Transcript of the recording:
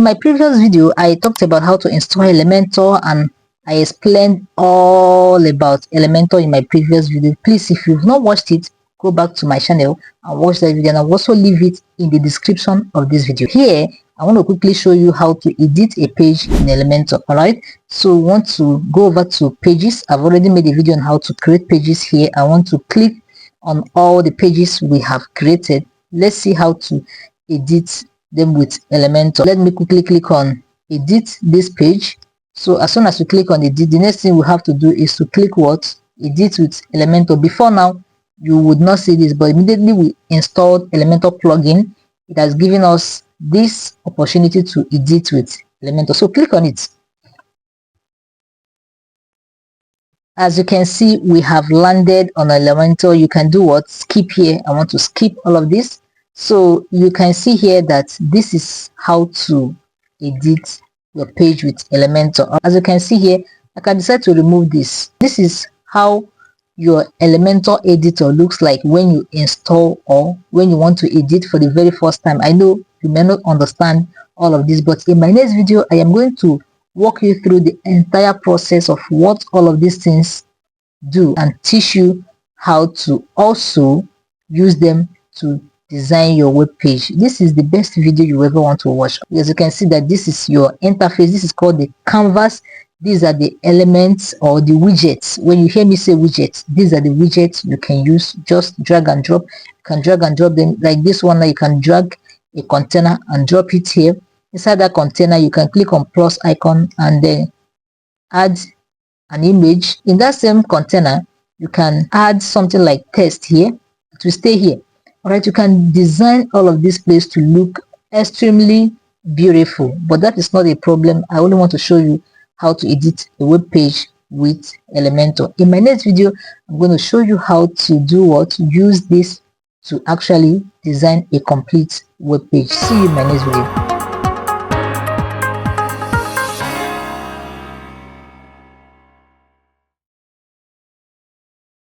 In my previous video, I talked about how to install Elementor, and I explained all about Elementor in my previous video. Please, if you've not watched it, go back to my channel and watch that video, and I'll also leave it in the description of this video. Here, I want to quickly show you how to edit a page in Elementor. Alright, so we want to go over to pages. I've already made a video on how to create pages here. I want to click on all the pages we have created. Let's see how to edit them with Elementor. Let me quickly click on edit this page. So as soon as you click on edit, the next thing we have to do is to click what? Edit with Elementor. Before now, you would not see this, but immediately we installed Elementor plugin, it has given us this opportunity to edit with Elementor. So click on it. As you can see, we have landed on Elementor. You can do what? Skip here. I want to skip all of this. So you can see here that this is how to edit your page with Elementor. As you can see here, I can decide to remove this. This is how your Elementor editor looks like when you install or when you want to edit for the very first time. I know you may not understand all of this, but in my next video, I am going to walk you through the entire process of what all of these things do and teach you how to also use them to design your web page. This is the best video you ever want to watch. As you can see that this is your interface. This is called the canvas. These are the elements or the widgets. When you hear me say widgets, these are the widgets you can use. Just drag and drop. You can drag and drop them like this one. Now you can drag a container and drop it here. Inside that container, you can click on plus icon and then add an image. In that same container, you can add something like text here to stay here. Alright, you can design all of this place to look extremely beautiful, but that is not a problem. I only want to show you how to edit a web page with Elementor. In my next video, I'm going to show you how to do what? Use this to actually design a complete web page. See you in my next video.